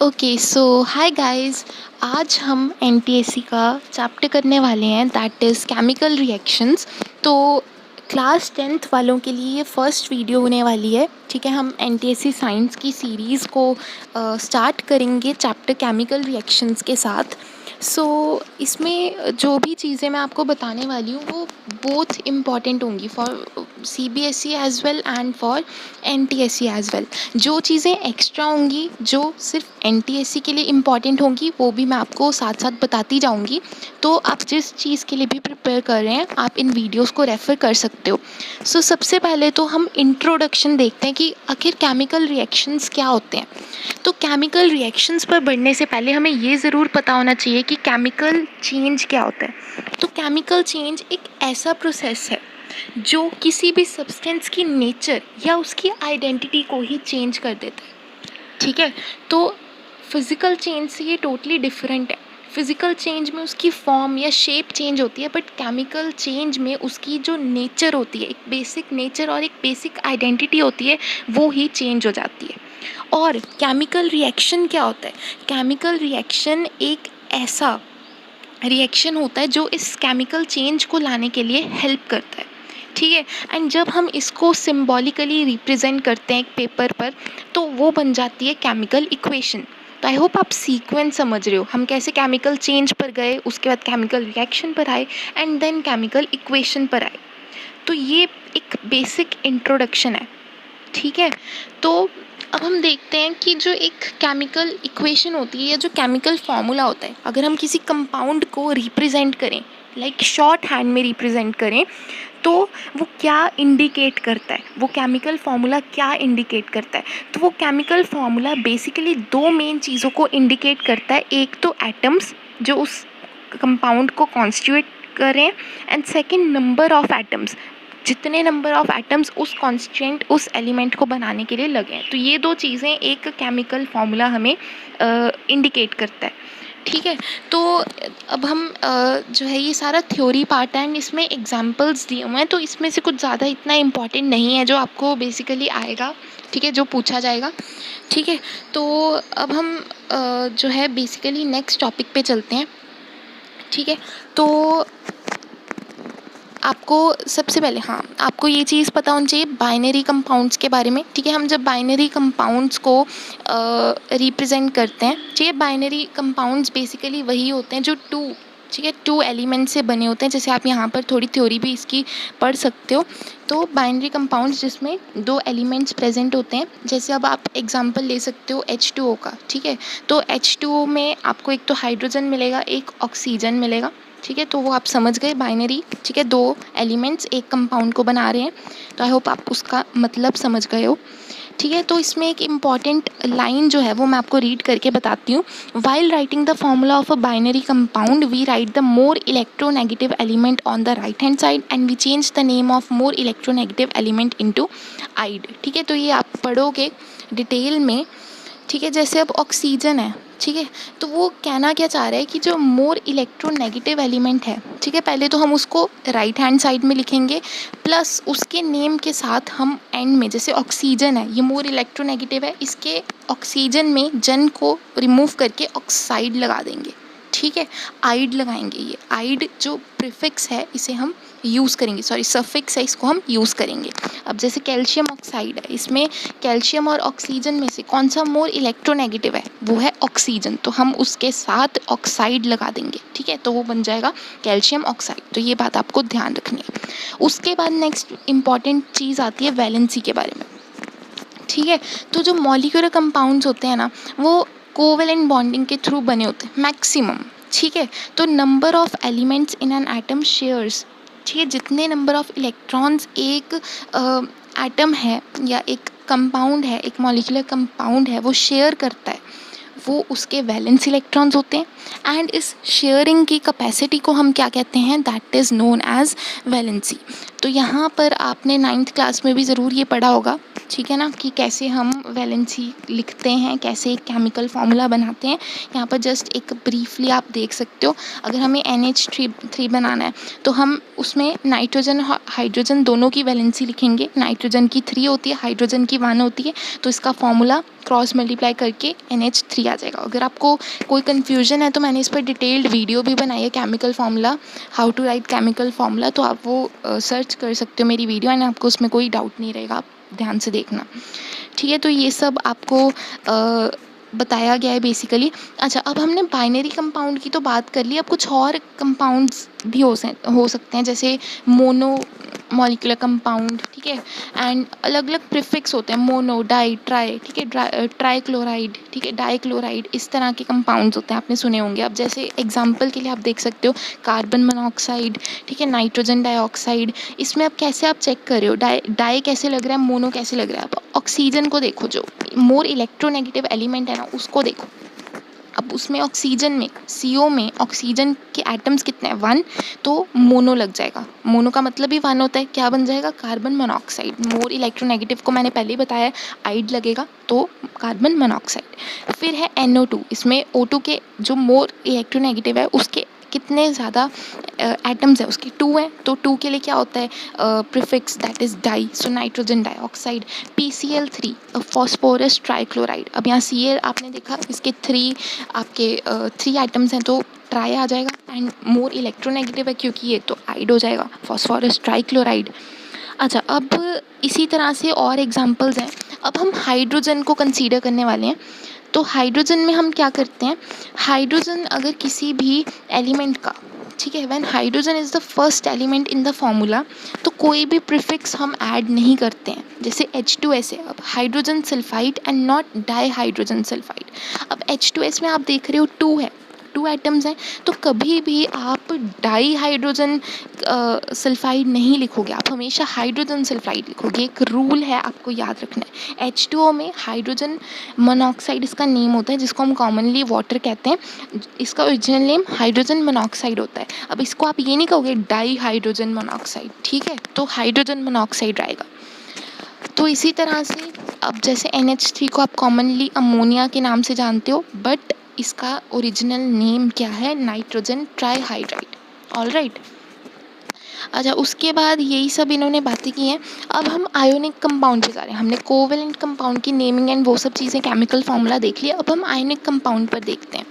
Okay so hi guys. आज हम NTSC का चैप्टर करने वाले हैं, दैट इज़ केमिकल रिएक्शंस। तो क्लास 10th वालों के लिए ये फर्स्ट वीडियो होने वाली है। ठीक है, हम एनटीएससी साइंस की सीरीज़ को स्टार्ट करेंगे चैप्टर केमिकल रिएक्शंस के साथ। इसमें जो भी चीज़ें मैं आपको बताने वाली हूँ वो बोथ इम्पॉर्टेंट होंगी for CBSE as well and for NTSC as well. जो चीज़ें एक्स्ट्रा होंगी, जो सिर्फ एनटीएससी के लिए इम्पॉर्टेंट होंगी, वो भी मैं आपको साथ साथ बताती जाऊंगी। तो आप जिस चीज़ के लिए भी प्रिपेयर कर रहे हैं, आप इन वीडियोस को रेफ़र कर सकते हो। सबसे पहले तो हम इंट्रोडक्शन देखते हैं कि आखिर केमिकल रिएक्शंस क्या होते हैं। तो केमिकल रिएक्शंस पर बढ़ने से पहले हमें ये ज़रूर पता होना चाहिए कि केमिकल चेंज क्या होता है। तो केमिकल चेंज एक ऐसा प्रोसेस है जो किसी भी सब्सटेंस की नेचर या उसकी आइडेंटिटी को ही चेंज कर देता है। ठीक है, तो फिज़िकल चेंज से ये टोटली डिफरेंट है। फिज़िकल चेंज में उसकी फॉर्म या शेप चेंज होती है, बट केमिकल चेंज में उसकी जो नेचर होती है, एक बेसिक नेचर और एक बेसिक आइडेंटिटी होती है, वो ही चेंज हो जाती है। और केमिकल रिएक्शन क्या होता है? केमिकल रिएक्शन एक ऐसा रिएक्शन होता है जो इस केमिकल चेंज को लाने के लिए हेल्प करता है। ठीक है, एंड जब हम इसको सिम्बॉलिकली रिप्रेजेंट करते हैं एक पेपर पर, तो वो बन जाती है केमिकल इक्वेशन। तो आई होप आप सीक्वेंस समझ रहे हो, हम कैसे केमिकल चेंज पर गए, उसके बाद केमिकल रिएक्शन पर आए एंड देन केमिकल इक्वेशन पर आए। तो ये एक बेसिक इंट्रोडक्शन है। ठीक है, तो अब हम देखते हैं कि जो एक केमिकल इक्वेशन होती है या जो केमिकल फार्मूला होता है, अगर हम किसी कंपाउंड को रिप्रेजेंट करें, लाइक शॉर्ट हैंड में रिप्रेजेंट करें, तो वो क्या इंडिकेट करता है, वो केमिकल फार्मूला क्या इंडिकेट करता है। तो वो केमिकल फार्मूला बेसिकली दो मेन चीज़ों को इंडिकेट करता है। एक तो एटम्स जो उस कंपाउंड को कॉन्स्टिट्यूट कर रहे हैं, and second number of atoms, जितने नंबर ऑफ एटम्स उस कॉन्स्टेंट उस एलिमेंट को बनाने के लिए लगे हैं। तो ये दो चीज़ें एक केमिकल फार्मूला हमें इंडिकेट करता है। ठीक है, तो अब हम जो है ये सारा थ्योरी पार्ट है एंड इसमें एग्जांपल्स दिए हुए हैं, तो इसमें से कुछ ज़्यादा इतना इम्पॉर्टेंट नहीं है जो आपको बेसिकली आएगा। ठीक है, जो पूछा जाएगा। ठीक है, तो अब हम जो है बेसिकली नेक्स्ट टॉपिक पे चलते हैं। ठीक है, तो आपको सबसे पहले आपको ये चीज़ पता होनी चाहिए बाइनरी कंपाउंड्स के बारे में। ठीक है, हम जब बाइनरी कंपाउंड्स को रिप्रेजेंट करते हैं, ठीक है, बाइनरी कंपाउंड्स बेसिकली वही होते हैं जो टू एलिमेंट से बने होते हैं। जैसे आप यहाँ पर थोड़ी थ्योरी भी इसकी पढ़ सकते हो। तो बाइनरी कंपाउंड्स जिसमें दो एलिमेंट्स प्रेजेंट होते हैं, जैसे अब आप एग्जांपल ले सकते हो H2O का। ठीक है, तो H2O में आपको एक तो हाइड्रोजन मिलेगा, एक ऑक्सीजन मिलेगा। ठीक है, तो वो आप समझ गए बाइनरी। ठीक है, दो एलिमेंट्स एक कंपाउंड को बना रहे हैं, तो आई होप आप उसका मतलब समझ गए हो। ठीक है, तो इसमें एक इम्पॉर्टेंट लाइन जो है वो मैं आपको रीड करके बताती हूँ। While writing the formula of a binary compound we write the more electronegative element on the right hand side and we change the name of more electronegative element into ide. ठीक है, तो ये आप पढ़ोगे detail में। ठीक है, जैसे अब ऑक्सीजन है, ठीक है, तो वो कहना क्या चाह रहा है कि जो मोर इलेक्ट्रोनेगेटिव एलिमेंट है, ठीक है, पहले तो हम उसको राइट हैंड साइड में लिखेंगे, प्लस उसके नेम के साथ हम एंड में, जैसे ऑक्सीजन है, ये मोर इलेक्ट्रोनेगेटिव है, इसके ऑक्सीजन में जन को रिमूव करके ऑक्साइड लगा देंगे। ठीक है, आइड लगाएंगे। ये आइड जो प्रीफिक्स है इसे हम यूज़ करेंगे, सफिक्स है, इसको हम यूज़ करेंगे। अब जैसे कैल्शियम ऑक्साइड है, इसमें कैल्शियम और ऑक्सीजन में से कौन सा मोर इलेक्ट्रोनेगेटिव है, वो है ऑक्सीजन, तो हम उसके साथ ऑक्साइड लगा देंगे। ठीक है, तो वो बन जाएगा कैल्शियम ऑक्साइड। तो ये बात आपको ध्यान रखनी है। उसके बाद नेक्स्ट इंपॉर्टेंट चीज़ आती है वैलेंसी के बारे में। ठीक है, तो जो मॉलिक्यूलर कंपाउंड्स होते हैं ना, वो कोवेलेंट बॉन्डिंग के थ्रू बने होते हैं मैक्सिमम। ठीक है, तो number of elements in an atom shares, ठीक है, जितने नंबर ऑफ इलेक्ट्रॉन्स एक एटम है या एक कंपाउंड है, एक मॉलिक्यूलर कंपाउंड है, वो शेयर करता है, वो उसके वैलेंस इलेक्ट्रॉन्स होते हैं। एंड इस शेयरिंग की कैपेसिटी को हम क्या कहते हैं, that is known as valency. तो यहाँ पर आपने 9th क्लास में भी ज़रूर ये पढ़ा होगा ठीक है ना, कि कैसे हम वैलेंसी लिखते हैं, कैसे एक केमिकल फार्मूला बनाते हैं। यहाँ पर जस्ट एक ब्रीफली आप देख सकते हो। अगर हमें NH3 बनाना है तो हम उसमें नाइट्रोजन और हाइड्रोजन दोनों की वैलेंसी लिखेंगे। नाइट्रोजन की 3 होती है, हाइड्रोजन की 1 होती है, तो इसका फार्मूला क्रॉस मल्टीप्लाई करके NH3 आ जाएगा। अगर आपको कोई कन्फ्यूजन है तो मैंने इस पर डिटेल्ड वीडियो भी बनाई है, chemical formula, how to write chemical formula, तो आप वो सर्च कर सकते हो मेरी वीडियो, एंड आपको उसमें कोई डाउट नहीं रहेगा, आप ध्यान से देखना। ठीक है, तो ये सब आपको बताया गया है बेसिकली। अच्छा, अब हमने बाइनरी कंपाउंड की तो बात कर ली, अब कुछ और कंपाउंड्स भी हो सकते हैं, जैसे मोनो मॉलिक्यूलर कंपाउंड, ठीक है, एंड अलग अलग प्रीफिक्स होते हैं, मोनो, डाई, ट्राई, ठीक है, ट्राई क्लोराइड, ठीक है, डाई क्लोराइड, इस तरह के कंपाउंड्स होते हैं, आपने सुने होंगे। अब जैसे एग्जांपल के लिए आप देख सकते हो कार्बन मोनोऑक्साइड, ठीक है, नाइट्रोजन डाइऑक्साइड। इसमें अब कैसे आप चेक कर रहे हो डाई कैसे लग रहा है, मोनो कैसे लग रहा है। अब ऑक्सीजन को देखो, जो मोर इलेक्ट्रोनेगेटिव एलिमेंट है ना, उसको देखो। अब उसमें ऑक्सीजन में, CO में ऑक्सीजन के एटम्स कितने हैं, 1, तो मोनो लग जाएगा। मोनो का मतलब ही 1 होता है, क्या बन जाएगा, कार्बन मोनोऑक्साइड। मोर इलेक्ट्रोनेगेटिव को मैंने पहले ही बताया, आइड लगेगा तो कार्बन मोनोऑक्साइड। फिर है NO2, इसमें O2 के जो मोर इलेक्ट्रोनेगेटिव है उसके कितने ज़्यादा एटम्स है, उसके 2 हैं, तो 2 के लिए क्या होता है prefix, that is di, so nitrogen dioxide. PCl3 phosphorus trichloride. अब यहाँ Cl आपने देखा, इसके 3 एटम्स हैं, तो ट्राई आ जाएगा, एंड मोर इलेक्ट्रोनेगेटिव है क्योंकि ये, तो आइड हो जाएगा, फॉस्फोरस ट्राइक्लोराइड। अच्छा, अब इसी तरह से और एग्जांपल्स हैं। अब हम हाइड्रोजन को कंसीडर करने वाले हैं, तो हाइड्रोजन में हम क्या करते हैं, हाइड्रोजन अगर किसी भी एलिमेंट का, ठीक है, when hydrogen is the first element in the formula, तो कोई भी प्रीफिक्स हम ऐड नहीं करते हैं। जैसे H2S है, अब hydrogen sulphide and not di hydrogen sulphide. अब H2S में आप देख रहे हो 2 है, 2 एटम्स हैं, तो कभी भी आप डाई हाइड्रोजन सल्फाइड नहीं लिखोगे, आप हमेशा हाइड्रोजन सल्फाइड लिखोगे। एक रूल है, आपको याद रखना है। H2O में हाइड्रोजन मोनोऑक्साइड इसका नेम होता है, जिसको हम कॉमनली वाटर कहते हैं। इसका ओरिजिनल नेम हाइड्रोजन मोनोऑक्साइड होता है। अब इसको आप ये नहीं कहोगे डाई हाइड्रोजन मोनोऑक्साइड, ठीक है, तो हाइड्रोजन मोनोऑक्साइड आएगा। तो इसी तरह से अब जैसे NH3 को आप कॉमनली अमोनिया के नाम से जानते हो, बट इसका ओरिजिनल नेम क्या है, नाइट्रोजन ट्राईहाइड्राइड। ऑलराइट। अच्छा, उसके बाद यही सब इन्होंने बातें की हैं। अब हम आयोनिक कंपाउंड पे जा रहे हैं। हमने कोवेलेंट कंपाउंड की नेमिंग एंड वो सब चीज़ें, केमिकल फार्मूला देख लिया। अब हम आयोनिक कंपाउंड पर देखते हैं,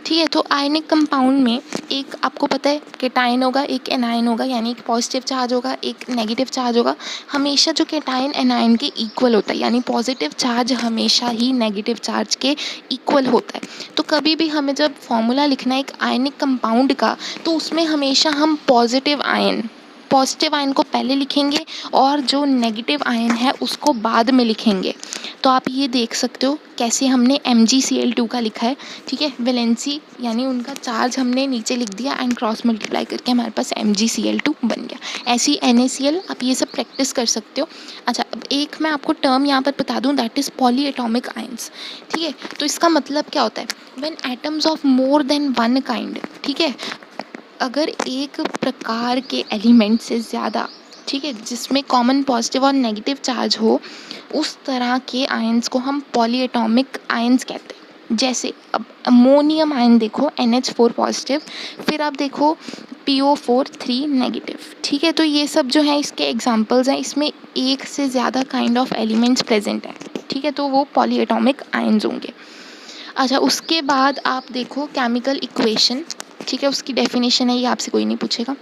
ठीक है। तो आयोनिक कंपाउंड में एक आपको पता है केटायन होगा, एक एनायन होगा, यानी एक पॉजिटिव चार्ज होगा, एक नेगेटिव चार्ज होगा। हमेशा जो केटायन एनायन के इक्वल होता है, यानी पॉजिटिव चार्ज हमेशा ही नेगेटिव चार्ज के इक्वल होता है। तो कभी भी हमें जब फॉर्मूला लिखना है एक आयनिक कंपाउंड का, तो उसमें हमेशा हम पॉजिटिव आयन को पहले लिखेंगे और जो नेगेटिव आयन है उसको बाद में लिखेंगे। तो आप ये देख सकते हो कैसे हमने MgCl2 का लिखा है, ठीक है, वैलेंसी यानी उनका चार्ज हमने नीचे लिख दिया एंड क्रॉस मल्टीप्लाई करके हमारे पास MgCl2 बन गया। ऐसी NaCl, आप ये सब प्रैक्टिस कर सकते हो। अच्छा, अब एक मैं आपको टर्म यहाँ पर बता दूँ, दैट इज़ पॉलीएटॉमिक आयंस, ठीक है। तो इसका मतलब क्या होता है, when atoms of more than one kind, ठीक है, अगर एक प्रकार के एलिमेंट से ज़्यादा, ठीक है, जिसमें कॉमन पॉजिटिव और नेगेटिव चार्ज हो, उस तरह के आयंस को हम पॉलीएटॉमिक आयंस कहते हैं। जैसे अब अमोनियम आयन देखो, NH4 पॉजिटिव, फिर आप देखो PO4 3 नेगेटिव, ठीक है। तो ये सब जो है इसके एग्जांपल्स हैं। इसमें एक से ज़्यादा काइंड ऑफ एलिमेंट्स प्रेजेंट हैं, ठीक है, तो वो पॉलीएटॉमिक आयंस होंगे। अच्छा, उसके बाद आप देखो केमिकल इक्वेशन, ठीक है, उसकी डेफिनेशन है, ये आपसे कोई नहीं पूछेगा।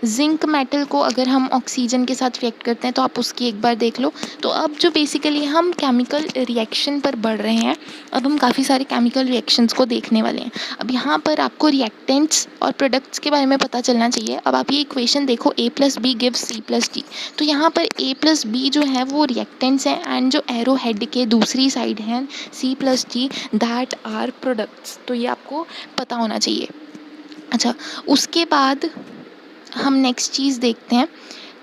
जिंक मेटल को अगर हम ऑक्सीजन के साथ रिएक्ट करते हैं तो आप उसकी एक बार देख लो। तो अब जो बेसिकली हम केमिकल रिएक्शन पर बढ़ रहे हैं, अब हम काफ़ी सारे केमिकल रिएक्शंस को देखने वाले हैं। अब यहाँ पर आपको रिएक्टेंट्स और प्रोडक्ट्स के बारे में पता चलना चाहिए। अब आप ये इक्वेशन देखो, A+B गिव्स C+D। तो यहाँ पर A+B जो है वो रिएक्टेंट्स हैं, एंड जो एरो हेड के दूसरी साइड हैं C+D, दैट आर प्रोडक्ट्स। तो ये आपको पता होना चाहिए। अच्छा, उसके बाद हम नेक्स्ट चीज़ देखते हैं,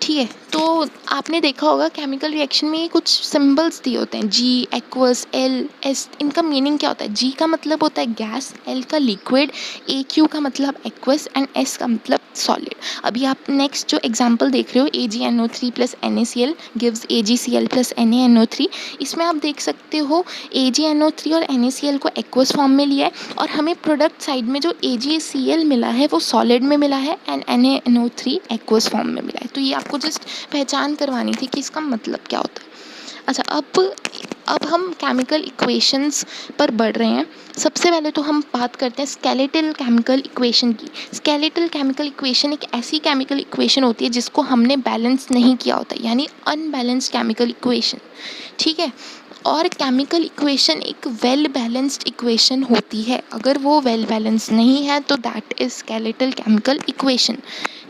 ठीक ठीक है, तो आपने देखा होगा केमिकल रिएक्शन में कुछ सिंबल्स दिए होते हैं, जी, एक्वस, एल, एस। इनका मीनिंग क्या होता है? जी का मतलब होता है गैस, एल का लिक्विड, ए क्यू का मतलब एक्वस एंड एस का मतलब सॉलिड। अभी आप नेक्स्ट जो एग्जांपल देख रहे हो, AgNO3 plus NaCl gives AgCl plus NaNO3, इसमें आप देख सकते हो AgNO3 और NaCl को एक्वस फॉर्म में लिया है और हमें प्रोडक्ट साइड में जो AgCl मिला है वो सॉलिड में मिला है एंड NaNO3 एक्वस फॉर्म में मिला है। तो ये आपको जस्ट पहचान करवानी थी कि इसका मतलब क्या होता है। अच्छा, अब हम केमिकल इक्वेशंस पर बढ़ रहे हैं। सबसे पहले तो हम बात करते हैं स्केलेटल केमिकल इक्वेशन की। स्केलेटल केमिकल इक्वेशन एक ऐसी केमिकल इक्वेशन होती है जिसको हमने बैलेंस नहीं किया होता है, यानी अनबैलेंस्ड केमिकल इक्वेशन। ठीक है, और केमिकल इक्वेशन एक वेल बैलेंस्ड इक्वेशन होती है। अगर वो वेल बैलेंस नहीं है तो that is skeletal chemical equation.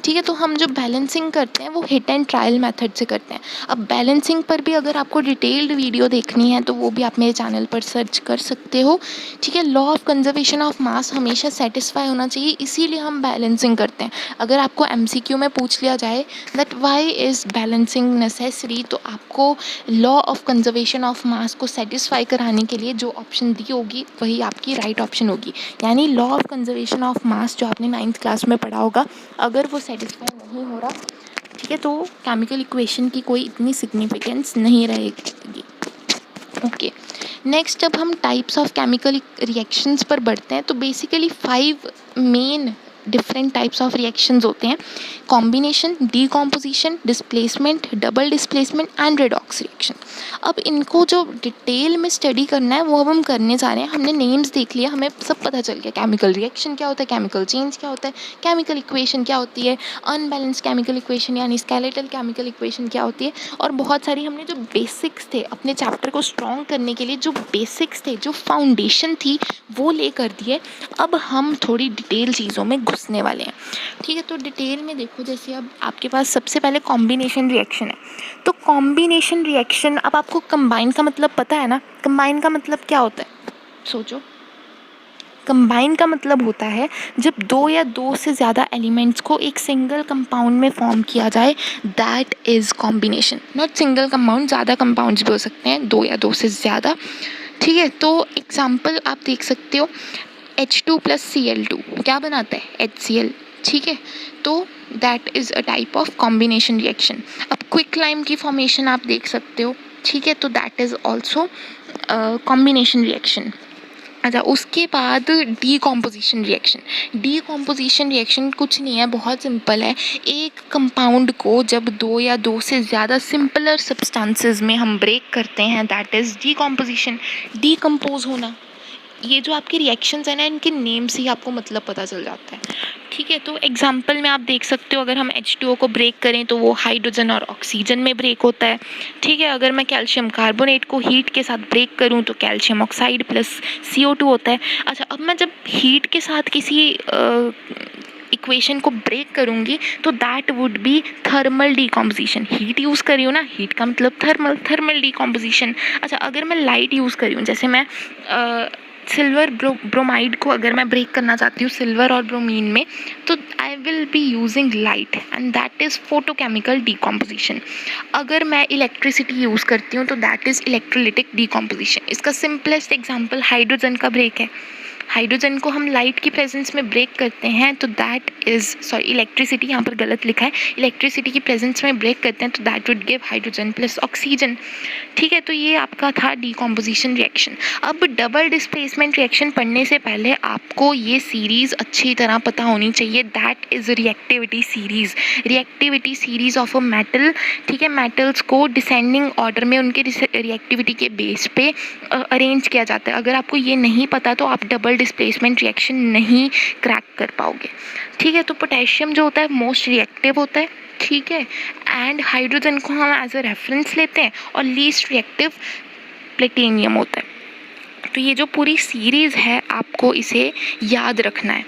ठीक है, तो हम जो बैलेंसिंग करते हैं वो हिट एंड ट्रायल मेथड से करते हैं। अब बैलेंसिंग पर भी अगर आपको डिटेल्ड वीडियो देखनी है तो वो भी आप मेरे चैनल पर सर्च कर सकते हो। ठीक है, law of conservation of mass हमेशा सेटिस्फाई होना चाहिए, इसीलिए हम बैलेंसिंग करते हैं। अगर आपको MCQ में पूछ लिया जाए that why is balancing necessary, तो आपको law of conservation of mass को सेटिस्फाई कराने के लिए जो ऑप्शन दी होगी वही आपकी राइट ऑप्शन होगी। यानी law of conservation of mass जो आपने 9th क्लास में पढ़ा होगा, अगर वो सेटिस्फाई नहीं हो रहा, ठीक है, तो केमिकल इक्वेशन की कोई इतनी सिग्निफिकेंस नहीं रहेगी। ओके, नेक्स्ट जब हम टाइप्स ऑफ केमिकल रिएक्शंस पर बढ़ते हैं तो basically 5 main different types of reactions होते हैं: combination, decomposition, displacement, double displacement and redox reaction. अब इनको जो डिटेल में स्टडी करना है वो अब हम करने जा रहे हैं। हमने नेम्स देख लिया, हमें सब पता चल गया केमिकल रिएक्शन क्या होता है, केमिकल चेंज क्या होता है, केमिकल इक्वेशन क्या होती है, अनबैलेंस्ड केमिकल इक्वेशन यानी स्केलेटल केमिकल इक्वेशन क्या होती है, और बहुत सारी हमने जो बेसिक्स थे अपने चैप्टर को स्ट्रॉन्ग करने के लिए, जो बेसिक्स थे, जो फाउंडेशन थी वो ले कर दिए। अब हम थोड़ी डिटेल चीज़ों में घुसने वाले हैं। ठीक है, तो डिटेल में देखो, जैसे अब आपके पास सबसे पहले कॉम्बिनेशन रिएक्शन है। तो कॉम्बिनेशन रिएक्शन, अब आपको कंबाइन का मतलब पता है ना? कंबाइन का मतलब क्या होता है? सोचो, कंबाइन का मतलब होता है जब 2 या 2 से ज़्यादा एलिमेंट्स को एक सिंगल कंपाउंड में फॉर्म किया जाए, that is combination. Not single compound, ज़्यादा कंपाउंड्स भी हो सकते हैं, 2 या 2 से ज़्यादा। ठीक है, तो एग्जाम्पल आप देख सकते हो, H2 प्लस Cl2 क्या बनाता है? HCl। ठीक है, तो that is a type of combination reaction. अब क्विक लाइम की फॉर्मेशन आप देख सकते हो। ठीक है, तो that is also combination reaction. अच्छा, उसके बाद डीकॉम्पोजिशन रिएक्शन। डीकॉम्पोजिशन रिएक्शन कुछ नहीं है, बहुत सिंपल है। एक कंपाउंड को जब 2 या 2 से ज़्यादा सिंपलर सब्सटेंसेस में हम ब्रेक करते हैं, दैट इज़ डीकॉम्पोजिशन, डीकम्पोज होना। ये जो आपके रिएक्शंस हैं ना, इनके नेम से ही आपको मतलब पता चल जाता है। ठीक है, तो एग्जांपल में आप देख सकते हो, अगर हम H2O को ब्रेक करें तो वो हाइड्रोजन और ऑक्सीजन में ब्रेक होता है। ठीक है, अगर मैं कैल्शियम कार्बोनेट को हीट के साथ ब्रेक करूं तो कैल्शियम ऑक्साइड प्लस CO2 होता है। अच्छा, अब मैं जब हीट के साथ किसी इक्वेशन को ब्रेक करूंगी तो that would be thermal decomposition. Heat use करी हूँ ना, हीट का मतलब थर्मल, थर्मल डीकॉम्पोजिशन। अच्छा, अगर मैं लाइट यूज़ करी हूँ, जैसे मैं सिल्वर ब्रोमाइड को अगर मैं ब्रेक करना चाहती हूँ सिल्वर और ब्रोमीन में, तो I will be using light and that is photochemical decomposition. अगर मैं इलेक्ट्रिसिटी यूज़ करती हूँ तो दैट इज़ इलेक्ट्रोलिटिक डीकॉम्पोजिशन। इसका सिंपलेस्ट एग्जांपल हाइड्रोजन का ब्रेक है। हाइड्रोजन को हम लाइट की प्रेजेंस में ब्रेक करते हैं तो दैट इज़, सॉरी, इलेक्ट्रिसिटी, यहाँ पर गलत लिखा है, इलेक्ट्रिसिटी की प्रेजेंस में ब्रेक करते हैं तो that would give hydrogen plus oxygen. ठीक है, तो ये आपका था डीकॉम्पोजिशन रिएक्शन। अब डबल डिस्प्लेसमेंट रिएक्शन पढ़ने से पहले आपको ये सीरीज़ अच्छी तरह पता होनी चाहिए, that is reactivity series. Reactivity series of a metal. ठीक है, मेटल्स को डिसेंडिंग ऑर्डर में उनके रिएक्टिविटी के बेस पे अरेंज किया जाता है। अगर आपको ये नहीं पता तो आप डबल डिस्प्लेसमेंट रिएक्शन नहीं क्रैक कर पाओगे। ठीक है, तो पोटेशियम जो होता है मोस्ट रिएक्टिव होता है। ठीक है, एंड हाइड्रोजन को हम एज अ रेफरेंस लेते हैं और लीस्ट रिएक्टिव प्लेटिनियम होता है। तो ये जो पूरी सीरीज़ है आपको इसे याद रखना है।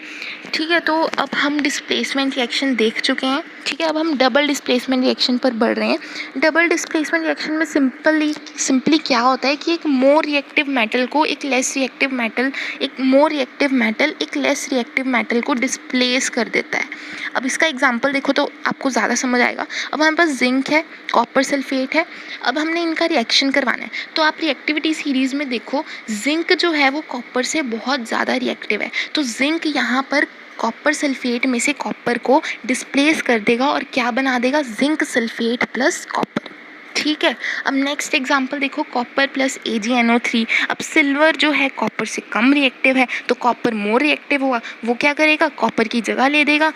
ठीक है, तो अब हम डिस्प्लेसमेंट रिएक्शन देख चुके हैं। ठीक है, अब हम डबल डिस्प्लेसमेंट रिएक्शन पर बढ़ रहे हैं। डबल डिस्प्लेसमेंट रिएक्शन में सिंपली क्या होता है कि एक मोर रिएक्टिव मेटल को एक लेस रिएक्टिव मेटल, एक मोर रिएक्टिव मेटल एक लेस रिएक्टिव मेटल को डिस्प्लेस कर देता है। अब इसका एग्जांपल देखो तो आपको ज़्यादा समझ आएगा। अब हमारे पास जिंक है, कॉपर सल्फेट है, अब हमने इनका रिएक्शन करवाना है। तो आप रिएक्टिविटी सीरीज़ में देखो, जिंक जो है वो कॉपर से बहुत ज़्यादा रिएक्टिव है, तो जिंक यहाँ पर कॉपर सल्फेट में से कॉपर को डिस्प्लेस कर देगा और क्या बना देगा, जिंक सल्फेट प्लस कॉपर। ठीक है, अब नेक्स्ट एग्जांपल देखो, कॉपर प्लस AgNO3। अब सिल्वर जो है कॉपर से कम रिएक्टिव है, तो कॉपर मोर रिएक्टिव हुआ, वो क्या करेगा, कॉपर की जगह ले देगा,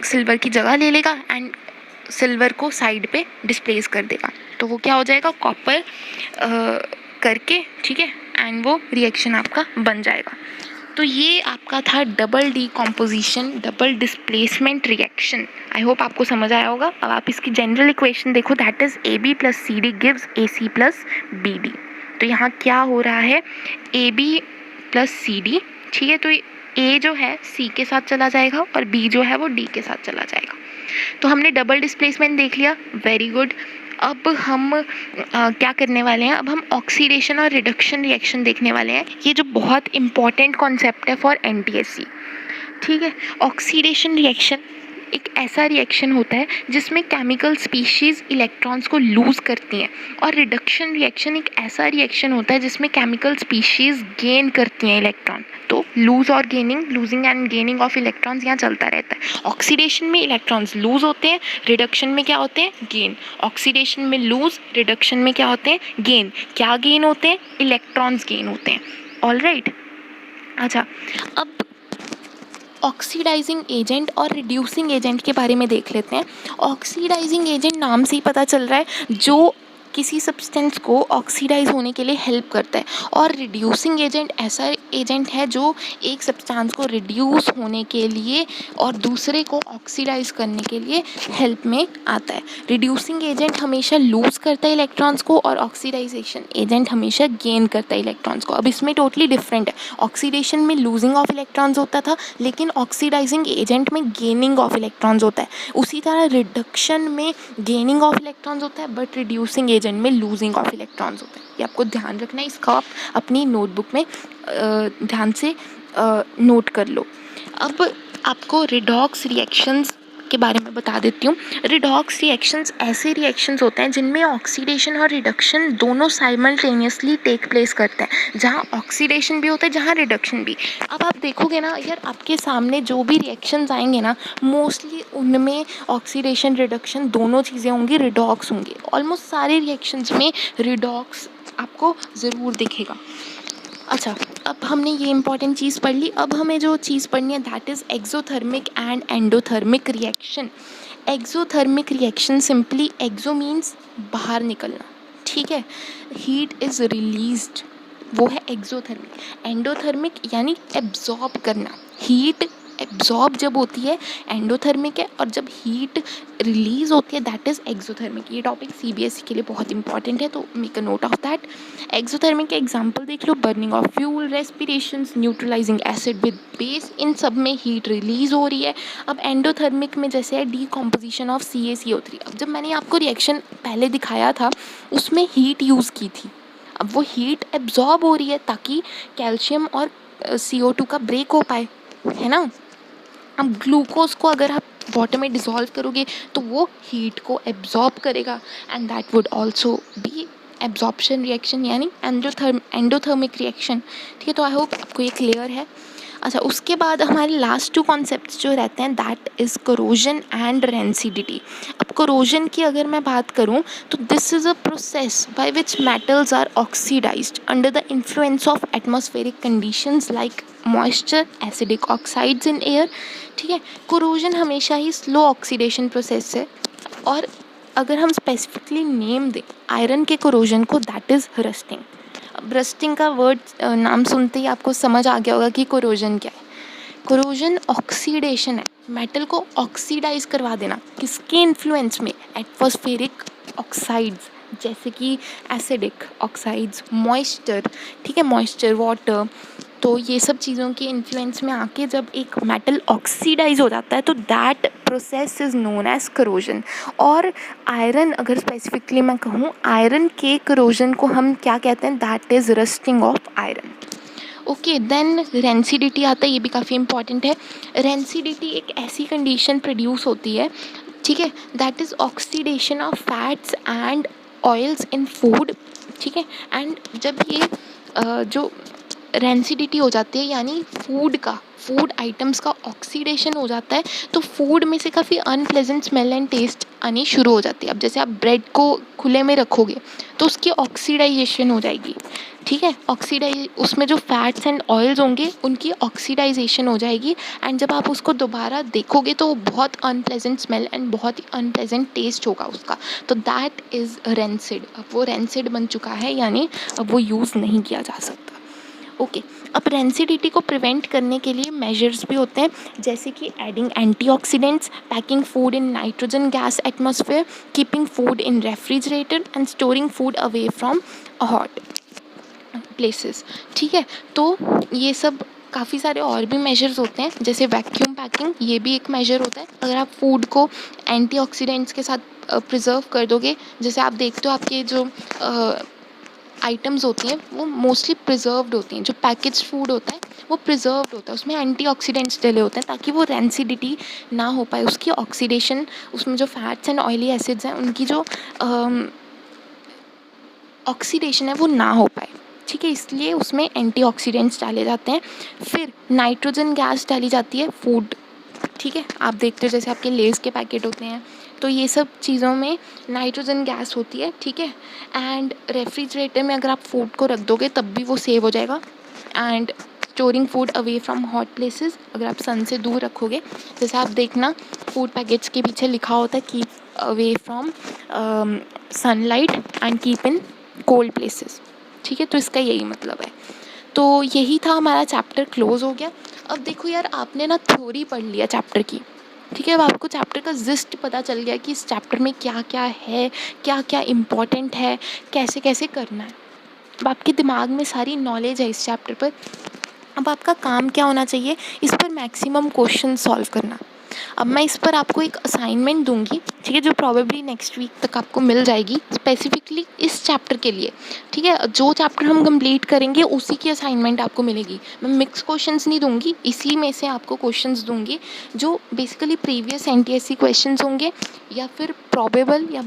सिल्वर की जगह ले लेगा एंड सिल्वर को साइड पे डिस्प्लेस कर देगा। तो वो क्या हो जाएगा, कॉपर करके, ठीक है, एंड वो रिएक्शन आपका बन जाएगा। तो ये आपका था double decomposition, double displacement reaction. I hope आपको समझ आया होगा। अब आप इसकी जनरल इक्वेशन देखो, that is AB + CD gives AC + BD। तो यहाँ क्या हो रहा है, AB + CD, ठीक है, तो A जो है C के साथ चला जाएगा और B जो है वो D के साथ चला जाएगा। तो हमने डबल डिस्प्लेसमेंट देख लिया, वेरी गुड। अब हम क्या करने वाले हैं, अब हम ऑक्सीडेशन और रिडक्शन रिएक्शन देखने वाले हैं। ये जो बहुत इंपॉर्टेंट कॉन्सेप्ट है फॉर NTSC, ठीक है। ऑक्सीडेशन रिएक्शन एक ऐसा रिएक्शन होता है जिसमें केमिकल स्पीशीज़ इलेक्ट्रॉन्स को लूज़ करती हैं, और रिडक्शन रिएक्शन एक ऐसा रिएक्शन होता है जिसमें केमिकल स्पीशीज़ गेन करती हैं इलेक्ट्रॉन। तो लूज और gaining, losing and gaining of electrons यहाँ चलता रहता है। ऑक्सीडेशन में इलेक्ट्रॉन्स लूज होते हैं, रिडक्शन में क्या होते हैं, गेन। ऑक्सीडेशन में लूज, रिडक्शन में क्या होते हैं, गेन। क्या गेन होते हैं, इलेक्ट्रॉन्स गेन होते हैं। ऑलराइट, अच्छा, अब ऑक्सीडाइजिंग एजेंट और रिड्यूसिंग एजेंट के बारे में देख लेते हैं। ऑक्सीडाइजिंग एजेंट नाम से ही पता चल रहा है, जो किसी सब्सटेंस को ऑक्सीडाइज होने के लिए हेल्प करता है। और रिड्यूसिंग एजेंट ऐसा एजेंट है जो एक सब्सटेंस को रिड्यूस होने के लिए और दूसरे को ऑक्सीडाइज करने के लिए हेल्प में आता है। रिड्यूसिंग एजेंट हमेशा लूज करता है इलेक्ट्रॉन्स को, और ऑक्सीडाइजेशन एजेंट हमेशा गेन करता है इलेक्ट्रॉन्स को। अब इसमें टोटली डिफरेंट है। ऑक्सीडेशन में लूजिंग ऑफ इलेक्ट्रॉन्स होता था, लेकिन ऑक्सीडाइजिंग एजेंट में गेनिंग ऑफ इलेक्ट्रॉन्स होता है। उसी तरह रिडक्शन में गेनिंग ऑफ इलेक्ट्रॉन्स होता है, बट रिड्यूसिंग एजेंट में लूजिंग ऑफ इलेक्ट्रॉन्स होता है। ये आपको ध्यान रखना है, इसका आप अपनी नोटबुक में ध्यान से नोट कर लो। अब आपको रिडॉक्स रिएक्शंस के बारे में बता देती हूँ। रिडॉक्स रिएक्शंस ऐसे रिएक्शंस होते हैं जिनमें ऑक्सीडेशन और रिडक्शन दोनों साइमल्टेनियसली टेक प्लेस करते हैं, जहाँ ऑक्सीडेशन भी होता है, जहाँ रिडक्शन भी। अब आप देखोगे ना यार, आपके सामने जो भी रिएक्शंस आएंगे ना, मोस्टली उनमें ऑक्सीडेशन रिडक्शन दोनों चीज़ें होंगी, रिडॉक्स होंगे। ऑलमोस्ट सारे रिएक्शंस में रिडॉक्स आपको ज़रूर दिखेगा। अच्छा, अब हमने ये इंपॉर्टेंट चीज़ पढ़ ली। अब हमें जो चीज़ पढ़नी है, that is exothermic and endothermic reaction. Exothermic reaction, simply exo means बाहर निकलना, ठीक है, हीट इज़ रिलीज्ड, वो है एक्सोथर्मिक। एंडोथर्मिक यानी एब्जॉर्ब करना, हीट एब्जॉर्ब जब होती है एंडोथर्मिक है, और जब हीट रिलीज होती है दैट इज़ एक्सोथर्मिक। ये टॉपिक CBSE के लिए बहुत इंपॉर्टेंट है, तो make a note of that. Exothermic के एग्जांपल देख लो, burning of fuel, respirations, neutralising acid with base, इन सब में हीट रिलीज हो रही है। अब एंडोथर्मिक में जैसे है डीकॉम्पोजिशन ऑफ CaCO3। अब जब मैंने आपको रिएक्शन पहले दिखाया था उसमें हीट यूज़ की थी, अब वो हीट एब्जॉर्ब हो रही है ताकि कैल्शियम और CO2 का ब्रेक हो पाए, है ना। अब ग्लूकोज को अगर आप वाटर में डिज़ोल्व करोगे तो वो हीट को एब्जॉर्ब करेगा, and that would also be absorption reaction, यानी एंडोथर्मिक रिएक्शन। ठीक है, तो आई होप आपको ये क्लियर है। अच्छा, उसके बाद हमारे लास्ट 2 कॉन्सेप्ट्स जो रहते हैं, that is corrosion and rancidity. अब कोरोजन की अगर मैं बात करूं तो this is a process by which metals are oxidized under the influence of atmospheric conditions like moisture, acidic oxides in air. ठीक है, कोरोजन हमेशा ही स्लो ऑक्सीडेशन प्रोसेस है, और अगर हम स्पेसिफिकली नेम दें आयरन के कोरोजन को, दैट इज़ रस्टिंग। अब रस्टिंग का वर्ड नाम सुनते ही आपको समझ आ गया होगा कि कोरोजन क्या है। कोरोजन ऑक्सीडेशन है, मेटल को ऑक्सीडाइज करवा देना, किसके इन्फ्लुएंस में, एटमॉस्फेरिक ऑक्साइड्स जैसे कि एसिडिक ऑक्साइड्स, मॉइस्चर, ठीक है, मॉइस्चर, वाटर, तो ये सब चीज़ों के इन्फ्लुएंस में आके जब एक मेटल ऑक्सीडाइज हो जाता है तो that process is known as corrosion. और आयरन, अगर स्पेसिफिकली मैं कहूँ, आयरन के करोजन को हम क्या कहते हैं, that is rusting of iron. Okay, then rancidity आता है, ये भी काफ़ी इंपॉर्टेंट है। रेंसिडिटी एक ऐसी कंडीशन प्रोड्यूस होती है, ठीक है, that is oxidation of fats and oils in food, ठीक है। एंड जब ये जो रेंसिडिटी हो जाती है, यानी फूड आइटम्स का ऑक्सीडेशन हो जाता है, तो फूड में से काफ़ी अनप्लेजेंट स्मेल एंड टेस्ट आनी शुरू हो जाती है। अब जैसे आप ब्रेड को खुले में रखोगे तो उसकी ऑक्सीडाइजेशन हो जाएगी, ठीक है, उसमें जो फैट्स एंड ऑयल्स होंगे उनकी ऑक्सीडाइजेशन हो जाएगी। एंड जब आप उसको दोबारा देखोगे तो बहुत अनप्लेजेंट स्मेल एंड बहुत ही अनप्लेजेंट टेस्ट होगा उसका, तो दैट इज़ रेंसिड। अब वो रेंसिड बन चुका है, यानी अब वो यूज़ नहीं किया जा सकता। ओके, अब रेंसिडिटी को प्रिवेंट करने के लिए मेजर्स भी होते हैं, जैसे कि adding antioxidants, packing food in nitrogen gas atmosphere, keeping food in refrigerator and storing food away from hot places, ठीक है। तो ये सब काफ़ी सारे और भी मेजर्स होते हैं, जैसे वैक्यूम पैकिंग, ये भी एक मेजर होता है। अगर आप फूड को एंटीऑक्सीडेंट्स के साथ प्रिजर्व कर दोगे, जैसे आप देखते हो आपके जो आइटम्स होती हैं वो मोस्टली प्रिजर्व्ड होती हैं, जो पैकेज्ड फूड होता है वो प्रिजर्व्ड होता है, उसमें एंटीऑक्सीडेंट्स डले होते हैं ताकि वो रेंसिडिटी ना हो पाए, उसकी ऑक्सीडेशन, उसमें जो फैट्स एंड ऑयली एसिड्स हैं उनकी जो ऑक्सीडेशन है वो ना हो पाए, ठीक है, इसलिए उसमें एंटीऑक्सीडेंट्स डाले जाते हैं। फिर नाइट्रोजन गैस डाली जाती है फूड, ठीक है, आप देखते हो जैसे आपके लेज़ के पैकेट होते हैं, तो ये सब चीज़ों में नाइट्रोजन गैस होती है, ठीक है। एंड रेफ्रिजरेटर में अगर आप फूड को रख दोगे तब भी वो सेव हो जाएगा। And storing food away from hot places, अगर आप सन से दूर रखोगे, जैसे आप देखना फूड पैकेट्स के पीछे लिखा होता है keep away from sunlight and keep in cold places, ठीक है, तो इसका यही मतलब है। तो यही था, हमारा चैप्टर क्लोज हो गया। अब देखो यार, आपने ना थ्योरी पढ़ लिया चैप्टर की, ठीक है, अब आपको चैप्टर का जिस्ट पता चल गया कि इस चैप्टर में क्या क्या है, क्या क्या इम्पोर्टेंट है, कैसे कैसे करना है। अब आपके दिमाग में सारी नॉलेज है इस चैप्टर पर। अब आपका काम क्या होना चाहिए, इस पर मैक्सिमम क्वेश्चन सॉल्व करना। अब मैं इस पर आपको एक असाइनमेंट दूंगी, ठीक है, जो प्रॉबेबली नेक्स्ट वीक तक आपको मिल जाएगी स्पेसिफिकली इस चैप्टर के लिए, ठीक है। जो चैप्टर हम कंप्लीट करेंगे उसी की असाइनमेंट आपको मिलेगी। मैं मिक्स क्वेश्चंस नहीं दूंगी, इसी में से आपको क्वेश्चंस दूंगी जो बेसिकली प्रीवियस एनटीएससी क्वेश्चंस होंगे या फिर प्रॉबेबल या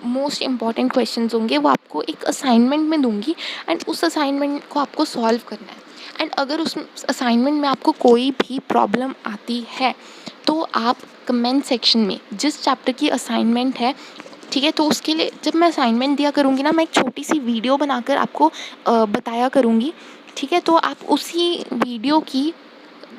मोस्ट इंपॉर्टेंट क्वेश्चंस होंगे, वो आपको एक असाइनमेंट में दूंगी एंड उस असाइनमेंट को आपको सॉल्व करना है। एंड अगर उस असाइनमेंट में आपको कोई भी प्रॉब्लम आती है तो आप कमेंट सेक्शन में जिस चैप्टर की असाइनमेंट है, ठीक है, तो उसके लिए जब मैं असाइनमेंट दिया करूँगी ना, मैं एक छोटी सी वीडियो बनाकर आपको बताया करूँगी, ठीक है। तो आप उसी वीडियो की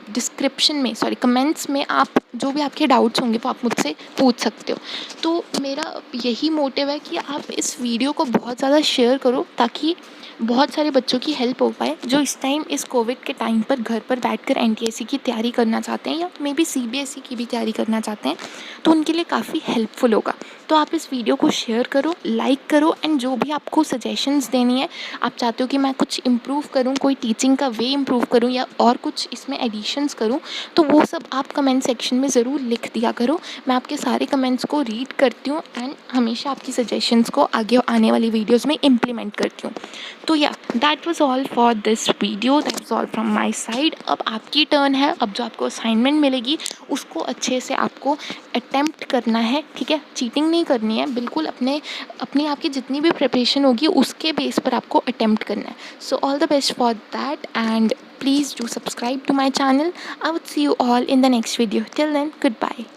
डिस्क्रिप्शन में, सॉरी कमेंट्स में, आप जो भी आपके डाउट्स होंगे वो आप मुझसे पूछ सकते हो। तो मेरा यही मोटिव है कि आप इस वीडियो को बहुत ज़्यादा शेयर करो ताकि बहुत सारे बच्चों की हेल्प हो पाए जो इस टाइम, इस कोविड के टाइम पर घर पर बैठकर एनटीएससी की तैयारी करना चाहते हैं या मे बी सीबीएसई की भी तैयारी करना चाहते हैं, तो उनके लिए काफ़ी हेल्पफुल होगा। तो आप इस वीडियो को शेयर करो, लाइक करो एंड जो भी आपको सजेशंस देनी है, आप चाहते हो कि मैं कुछ इम्प्रूव करूँ, कोई टीचिंग का वे इम्प्रूव करूँ या और कुछ इसमें एडिशंस करूँ, तो वो सब आप कमेंट सेक्शन में ज़रूर लिख दिया करो। मैं आपके सारे कमेंट्स को रीड करती हूँ एंड हमेशा आपकी सजेशंस को आगे आने वाली वीडियोज़ में इम्प्लीमेंट करती हूँ। तो या that was all for this video, that was all from my side. अब आपकी टर्न है, अब जो आपको असाइनमेंट मिलेगी उसको अच्छे से आपको अटेम्प्ट करना है, ठीक है, चीटिंग नहीं करनी है, बिल्कुल अपनी आपकी जितनी भी प्रिपरेशन होगी उसके बेस पर आपको अटेम्प्ट करना है। So all the best for that and please do subscribe to my channel. I would see you all in the next video. Till then, goodbye.